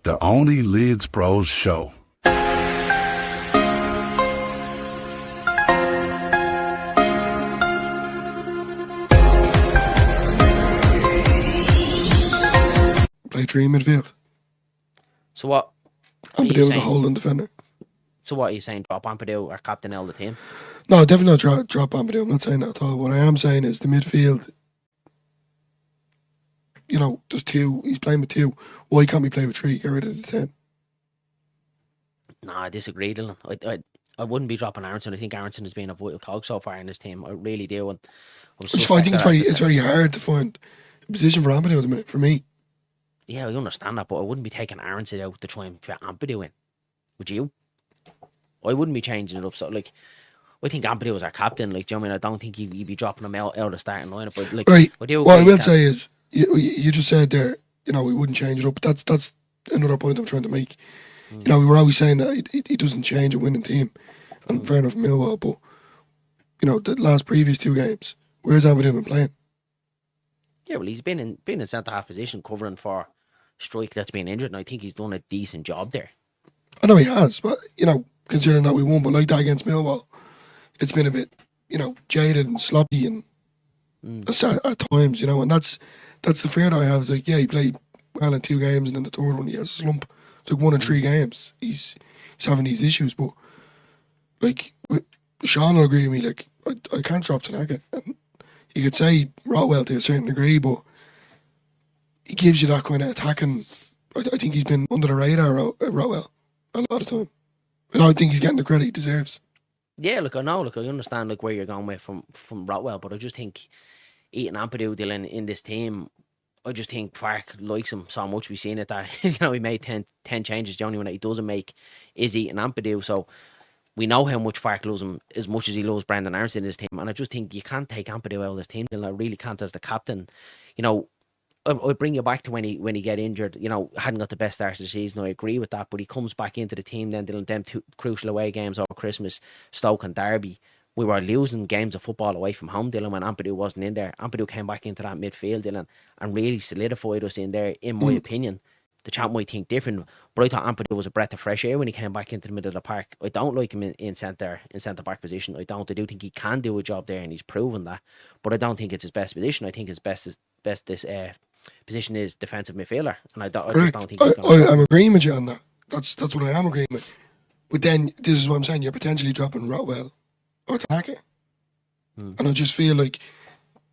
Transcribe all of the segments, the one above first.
the only Leeds Bros show. Play 3 in midfield. So what? Ampadu was a holding defender. So what are you saying? Drop Ampadu or captain of the team? No, definitely not drop Ampadu. I'm not saying that at all. What I am saying is the midfield, you know, there's 2. He's playing with 2. Why can't we play with 3? Get rid of the 10. No, I disagree, Dylan. I wouldn't be dropping Aronson. I think Aronson has been a vital cog so far in this team. I really do. And I think it's very hard to find a position for Ampadu at the minute, for me. Yeah, I understand that, but I wouldn't be taking Aronson out to try and fit Ampadu in. Would you? I wouldn't be changing it up. So, like, I think Ampadu was our captain. Like, do you know what I mean? I don't think you'd be dropping him out of the starting lineup. But, like, right. What I will say is, you just said there, you know, we wouldn't change it up. But that's another point I'm trying to make. You know, we were always saying that he doesn't change a winning team. And fair enough, Millwall. But, you know, the previous 2 games, where's Ampadu been playing? Yeah, well, he's been in centre-half position covering for Strike that's been injured. And I think he's done a decent job there. I know he has, but, you know, considering that we won, but like that against Millwall, it's been a bit, you know, jaded and sloppy and at times, you know, and that's the fear that I have. Is like, yeah, he played well in 2 games, and then the third one he has a slump. It's like 1 in 3 games. He's having these issues, but like Sean will agree with me. Like I can't drop Tanaka. And you could say Rotwell to a certain degree, but he gives you that kind of attacking. I think he's been under the radar, Rotwell, a lot of time. I don't think he's getting the credit he deserves. Yeah, look, I know, look, I understand like where you're going with from Rotwell, but I just think eating Ampadu Dylan in this team, I just think Fark likes him so much. We've seen it that you know he made 10 changes. The only one that he doesn't make is eating Ampadu. So we know how much Fark loves him as much as he loves Brendan Aronson in his team. And I just think you can't take Ampadu out of this team. Dylan, I really can't as the captain. You know, I bring you back to when he get injured. You know, hadn't got the best start of the season. I agree with that, but he comes back into the team. Then Dylan, them 2 crucial away games over Christmas, Stoke and Derby. We were losing games of football away from home, Dylan, when Ampadu wasn't in there. Ampadu came back into that midfield, Dylan, and really solidified us in there. In my opinion, the champ might think different, but I thought Ampadu was a breath of fresh air when he came back into the middle of the park. I don't like him in centre back position. I don't. I do think he can do a job there, and he's proven that. But I don't think it's his best position. I think his best position is defensive midfielder, and I just don't think he's going I'm agreeing with you on that. That's what I am agreeing with. But then this is what I'm saying. You're potentially dropping Rotwell or Tanaka, and I just feel like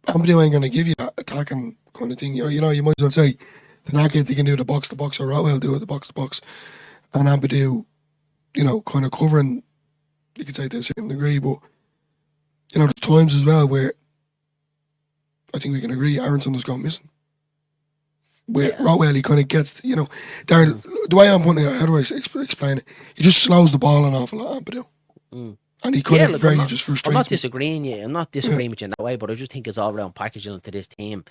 Ampadu ain't going to give you that attacking kind of thing. You know, you might as well say Tanaka, they can do the box to box, or Rotwell do it the box to box, and Ampadu, you know, kind of covering. You could say to a certain degree, but you know, there's times as well where I think we can agree Aronson has gone missing. Where Rotwell, he kind of gets, you know, Darren, the way I'm putting it, how do I explain it? He just slows the ball an awful lot, Ampadu. And he kind of just frustrates I'm not disagreeing you. I'm not disagreeing with you in that way, but I just think it's all around packaging into this team.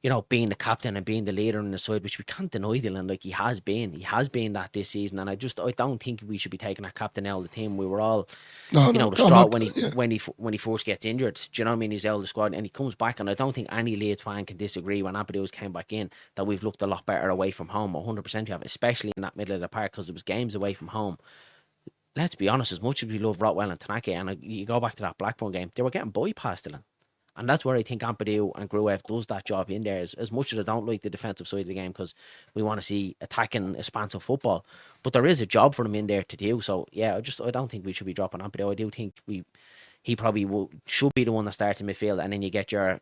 You know, being the captain and being the leader on the side, which we can't deny, Dylan. Like he has been that this season, and I don't think we should be taking our captain out of the team. We were all, distraught when he first gets injured. Do you know what I mean? He's out of the squad, and he comes back, and I don't think any Leeds fan can disagree when Ampadu came back in that we've looked a lot better away from home. 100% we have, especially in that middle of the park because it was games away from home. Let's be honest, as much as we love Rotwell and Tanaka, and you go back to that Blackburn game, they were getting bypassed, Dylan. And that's where I think Ampadu and Gruev does that job in there. As much as I don't like the defensive side of the game because we want to see attacking, expansive football, but there is a job for him in there to do. So yeah, I don't think we should be dropping Ampadu. I do think he probably should be the one that starts in midfield, and then you get your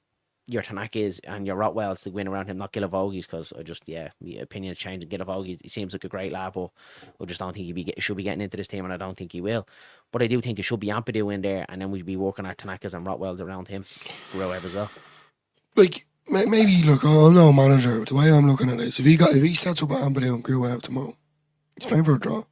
Tanakas and your Rotwells to win around him, not Gilavogies, because my opinion has changed. Gilavogi, he seems like a great lad, but I just don't think he should be getting into this team, and I don't think he will. But I do think it should be Ampadu in there, and then we'd be working our Tanakas and Rotwells around him, Gruev as well. Like maybe look, I'm no manager. The way I'm looking at this, if he sets up Ampadu and Gruev tomorrow, he's playing for a draw.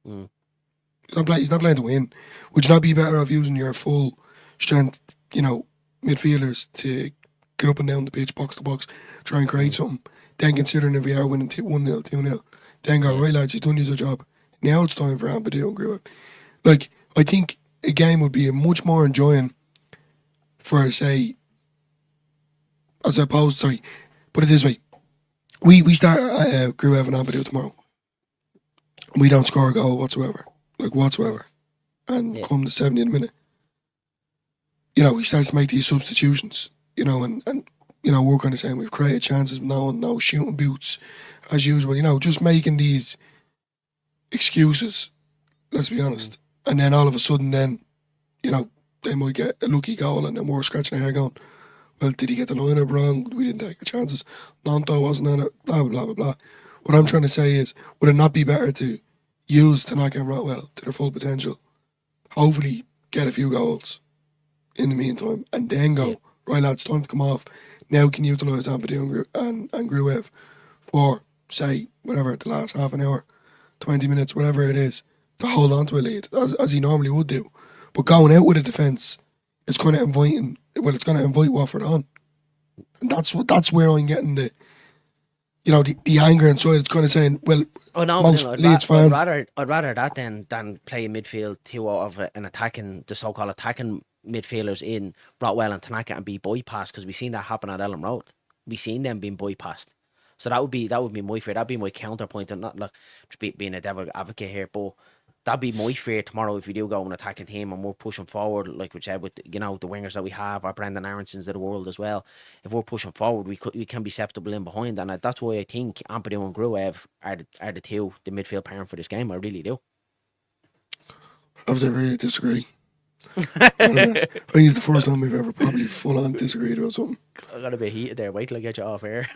He's not playing to win. Would you not be better off using your full strength, you know, midfielders to get up and down the pitch, box to box, try and create something? Then considering if we are winning 1-0, 2-0, then go, right lads, you've done your job. Now it's time for Ampadu and Gruev. Like, I think a game would be much more enjoying for, say, put it this way. We start Gruev and Ampadu tomorrow. We don't score a goal whatsoever. And Yeah. come the 70th minute, you know, he starts to make these substitutions, you know, and you know, we're kind of saying we've created chances, no shooting boots, as usual, you know, just making these excuses, let's be honest. And then all of a sudden then, you know, they might get a lucky goal and then we're scratching our head going, well, did he get the line up wrong? We didn't take the chances. Nanto wasn't on it, blah, blah, blah, blah, blah. What I'm trying to say is, would it not be better to use Tanaka and Rotwell to their full potential, hopefully get a few goals in the meantime, and then go, right lads, time to come off. Now we can utilise Ampadu and Gruev for, say, whatever, the last half an hour, 20 minutes, whatever it is, to hold on to a lead, as he normally would do. But going out with a defence, it's going to invite Watford on. And that's where I'm getting the, you know, the anger inside. It's kind of saying, well, most Leeds fans... I'd rather that than play a midfield two of an attacking, the so-called attacking midfielders in Rotwell and Tanaka and be bypassed, because we've seen that happen at Elland Road. We've seen them being bypassed. So that would be my fear. That'd be my counterpoint, and not like being a devil advocate here, but that'd be my fear tomorrow if we do go an attacking team and we're pushing forward, like we said, with, you know, the wingers that we have, our Brendan Aronsons of the world as well. If we're pushing forward, we can be acceptable in behind, and that's why I think Ampadu and Gruev are the midfield pairing for this game. I really do. I have to really disagree. I think it's the first time we've ever probably full on disagreed about something. I got a bit heated there. Wait till I get you off air.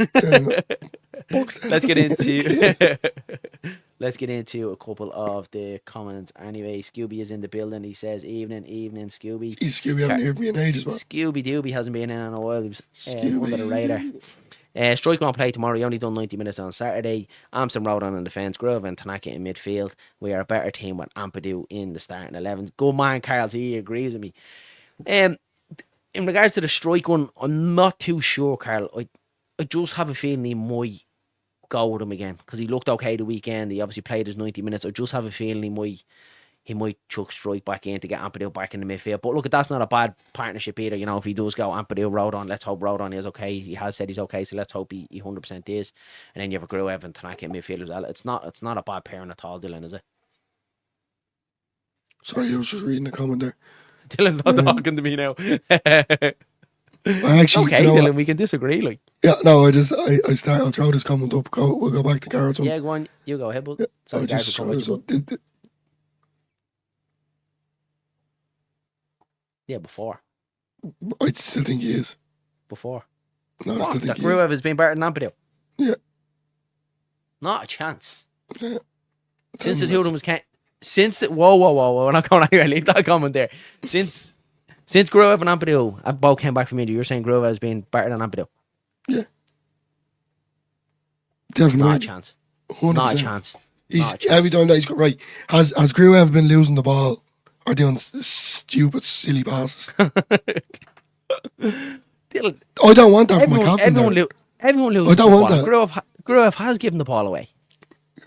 Let's get into a couple of the comments. Anyway, Scooby is in the building. He says, evening, Scooby. Jeez, Scooby hasn't heard me in ages, man. Scooby Dooby hasn't been in a while. He was under the radar. Strike won't play tomorrow. He only done 90 minutes on Saturday. Amson Road on the defence, Grove and Tanaka in midfield. We are a better team with Ampadu in the starting 11. Good man, Carl. He agrees with me. In regards to the strike one, I'm not too sure, Carl. I just have a feeling he might go with him again, because he looked okay the weekend. He obviously played his 90 minutes. I just have a feeling he might chuck Strike back in to get Ampadu back in the midfield. But look, that's not a bad partnership either. You know, if he does go Ampadu, Rodon, let's hope Rodon is okay. He has said he's okay, so let's hope he 100% is. And then you have a Gruev and Tanaka in midfield as well. It's not a bad pairing at all, Dylan, is it? Sorry, I was just reading the comment there. Dylan's not talking to me now. Actually, okay, you know Dylan, what? we can disagree. Like, yeah, no, I'll throw this comment up. We'll go back to Garrett's one. yeah, go on. You go ahead, bud. Yeah, Sorry, I'll guys, just will throw come this with you. up. Yeah, before. I still think he is. Before. No, I What? still That think he Gruev is. has been better than Ampadu? Yeah. Not a chance. Yeah. Since the two of them was whoa, we're not going anywhere. Leave that comment there. Since Gruev and Ampadu both came back from injury, you're saying Gruev has been better than Ampadu? Yeah. Definitely. Not a chance. 100%. Not a chance. He's Not a chance. every time that he's got right. Has Gruev been losing the ball or doing stupid, silly passes? Dylan, I don't want that from my captain. everyone loses I don't the want ball. that. Gruev has given the ball away.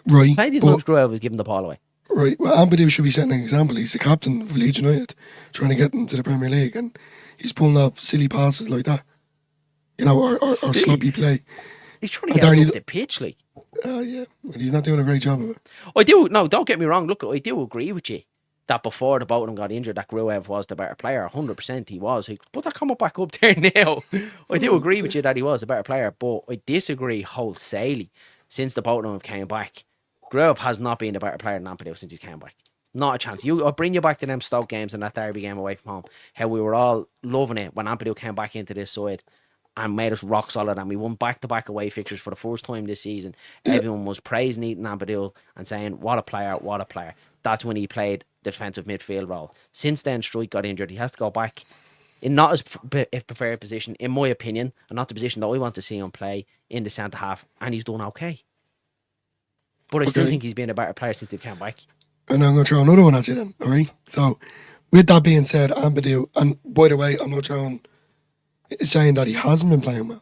Right. Plenty of but- times Gruev has given the ball away. Right, well, Ampadu should be setting an example. He's the captain of Leeds United, trying to get them to the Premier League, and he's pulling off silly passes like that, you know, or sloppy play. He's trying to get us off the pitch, like. Yeah, but he's not doing a great job of it. Don't get me wrong. Look, I do agree with you that before the both of them got injured, that Gruev was the better player. 100% he was. Put that comment back up there now. I do agree with you that he was a better player, but I disagree wholesalely. Since the both of them came back, Gruev has not been a better player than Ampadu since he came back. Not a chance. I'll bring you back to them Stoke games and that Derby game away from home. How we were all loving it when Ampadu came back into this side and made us rock solid, and we won back-to-back away fixtures for the first time this season. Yeah. Everyone was praising Ethan Ampadu and saying, what a player, what a player. That's when he played the defensive midfield role. Since then, Strike got injured. He has to go back in not his preferred position, in my opinion, and not the position that I want to see him play in the centre half, and he's done okay. But I still think he's been a better player since he came back. And I'm going to throw another one at you then, alright? So, with that being said, Ampadu, and by the way, I'm not saying that he hasn't been playing well.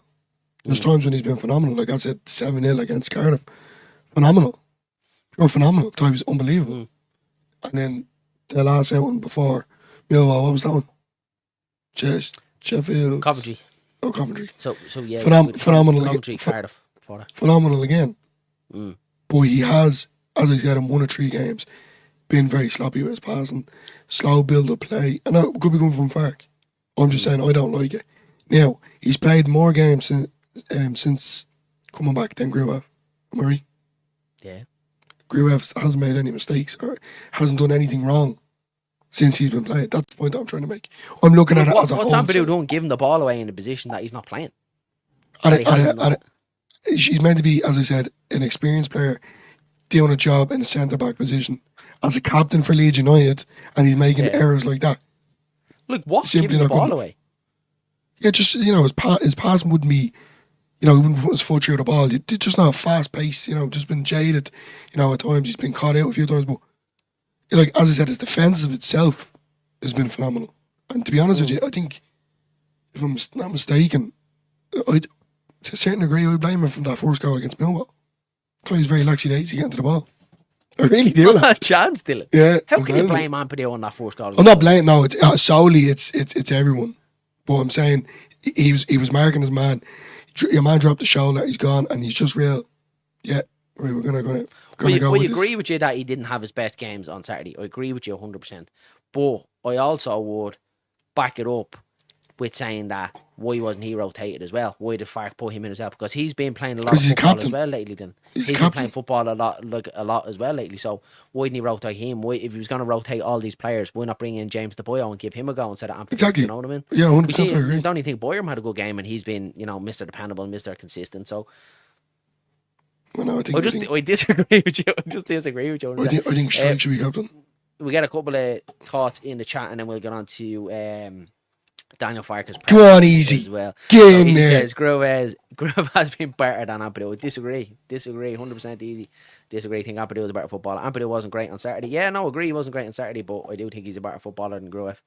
There's times when he's been phenomenal. Like I said, 7-0 against Cardiff. Phenomenal. Pure phenomenal. Time was unbelievable. And then the last outing before Millwall, what was that one? Sheffield. Coventry. Oh, Coventry. So yeah. Phenomenal. Coventry, Cardiff. Phenomenal again. But he has as I said, in 1 or 3 games, been very sloppy with his passing, slow build-up play. I know it could be coming from Fark. I'm just saying I don't like it. Now, he's played more games since coming back than Gruev. Am I right? Yeah. Gruev hasn't made any mistakes or hasn't done anything wrong since he's been playing. That's the point that I'm trying to make. I'm looking at it as a whole. What's Ampadu doing giving the ball away in a position that he's not playing? She's meant to be, as I said, an experienced player doing a job in a centre-back position as a captain for Leeds United, and he's making errors like that. Look, what's Simply giving the not ball good away? Yeah, just, his passing wouldn't be, he wouldn't put his foot through the ball. It's just not a fast pace, just been jaded. At times he's been caught out a few times, but as I said, his defensive itself has been phenomenal. And to be honest with you, I think, if I'm not mistaken, to a certain degree, I blame him from that first goal against Millwall. I thought he was very laxy-daisy getting to the ball. I really do. Not a chance, Dylan. Yeah. How can you blame Ampadu on that first goal? I'm not blaming. No, it's solely it's everyone. But I'm saying he was marking his man. Your man dropped the shoulder. He's gone, and he's just real. Yeah, right, we're gonna go. I agree with you that he didn't have his best games on Saturday. I agree with you 100%. But I also would back it up with saying that why wasn't he rotated as well? Why did Fark put him in as well? Because he's been playing a lot of football as well lately. Then he's been playing football a lot as well lately. So why didn't he rotate him? Why, if he was going to rotate all these players, why not bring in James De Boyo and give him a go instead of Ampadu? Exactly. You know what I mean? Yeah, 100%. I agree. I don't even think Boyer had a good game, and he's been Mr. Dependable, Mr. Consistent. So. Well, no, I disagree with you. I just disagree with you. I think Strike should be captain. We get a couple of thoughts in the chat, and then we'll get on to Daniel Farkas. Come on, easy. As well. Get in he there. Says Gruev has been better than Ampadu. I disagree. 100% easy. Disagree. I think Ampadu was a better footballer. Ampadu wasn't great on Saturday. Yeah, no, agree. He wasn't great on Saturday, but I do think he's a better footballer than Gruev.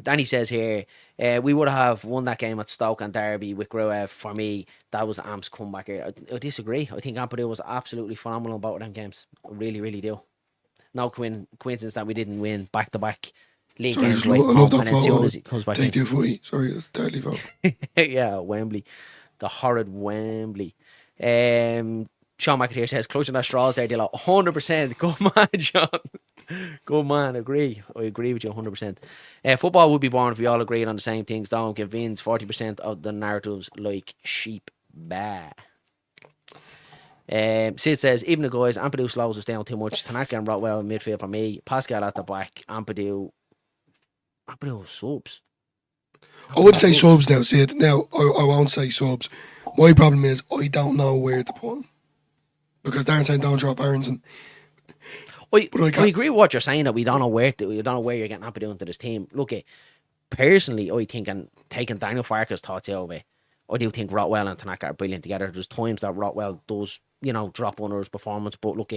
Danny says here, we would have won that game at Stoke and Derby with Gruev. For me, that was Amp's comeback here. I disagree. I think Ampadu was absolutely phenomenal in both of them games. I really, really do. No coincidence that we didn't win back-to-back league games. I love that and as soon as it comes back take 2 footy. Sorry, that's deadly foul. Yeah, Wembley. The horrid Wembley. Sean McAteer says, clutching our straws there, Dillo. 100%. Good man, Sean. Good man, agree. I agree with you 100%. Football would be boring if we all agreed on the same things. Don't convince 40% of the narratives like sheep. Bah. Sid says, even the guys, Ampadu slows us down too much. Tanaka and Rotwell in midfield for me. Pascal at the back. Ampadu subs. I wouldn't say subs now, Sid. Now, I won't say subs. My problem is I don't know where to put him. Because Darren saying don't drop Aronson. I agree with what you're saying, that we don't know where you're getting Ampadu into this team. Look, personally, I think, and taking Daniel Farker's thoughts out of it, I do think Rotwell and Tanaka are brilliant together. There's times that Rotwell does, drop under his performance, but look,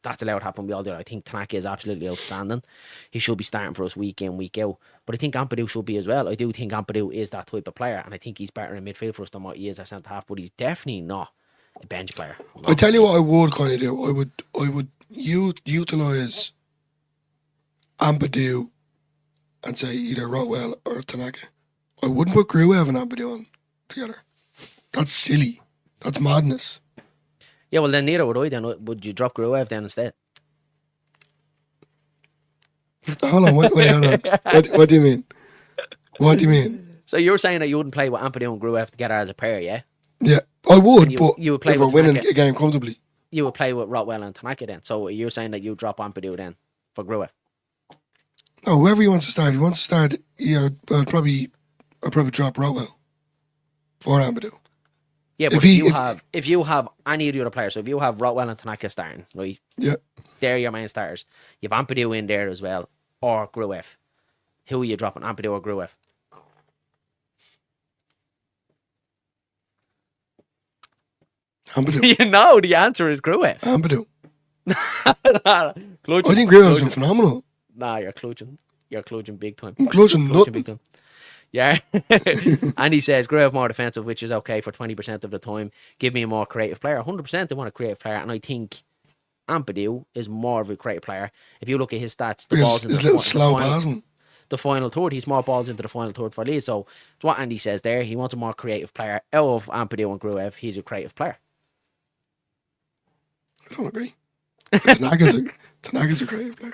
that's allowed to happen. We all do. I think Tanaka is absolutely outstanding. He should be starting for us week in, week out. But I think Ampadu should be as well. I do think Ampadu is that type of player, and I think he's better in midfield for us than what he is at centre half. But he's definitely not a bench player. I tell you what, I would kind of do. I would utilise Ampadu and say either Rotwell or Tanaka. I wouldn't put Gruev and Ampadu on together. That's silly. That's madness. Yeah, well then neither would I then. Would you drop Gruev then instead? Hold on, wait, hold on. What do you mean? What do you mean? So you're saying that you wouldn't play with Ampadu and Gruev together as a pair, yeah? Yeah, I would, but you would play if with we're winning Tanaka, a game comfortably. You would play with Rotwell and Tanaka then. So you're saying that you drop Ampadu then for Gruev? No, whoever he wants to start. If he wants to start, I'd probably drop Rotwell for Ampadu. Yeah, but if you have any of the other players, so if you have Rotwell and Tanaka starting, right? Yeah. They're your main starters. You have Ampadu in there as well, or Gruev. Who are you dropping, Ampadu or Gruev? Ampadu. You know the answer is Gruev. Ampadu. I think Gruev's been phenomenal. Nah, you're clutching. You're clutching big time. I'm clutching nothing. Big time. Yeah. And he says, Gruev more defensive, which is okay for 20% of the time. Give me a more creative player. 100% they want a creative player. And I think Ampadu is more of a creative player. If you look at his stats, the balls in his little slow passing. The final third, he's more balls into the final third for Leeds. So it's what Andy says there. He wants a more creative player. Out of Ampadu and Gruev, he's a creative player. I don't agree. Tanaka's a great player.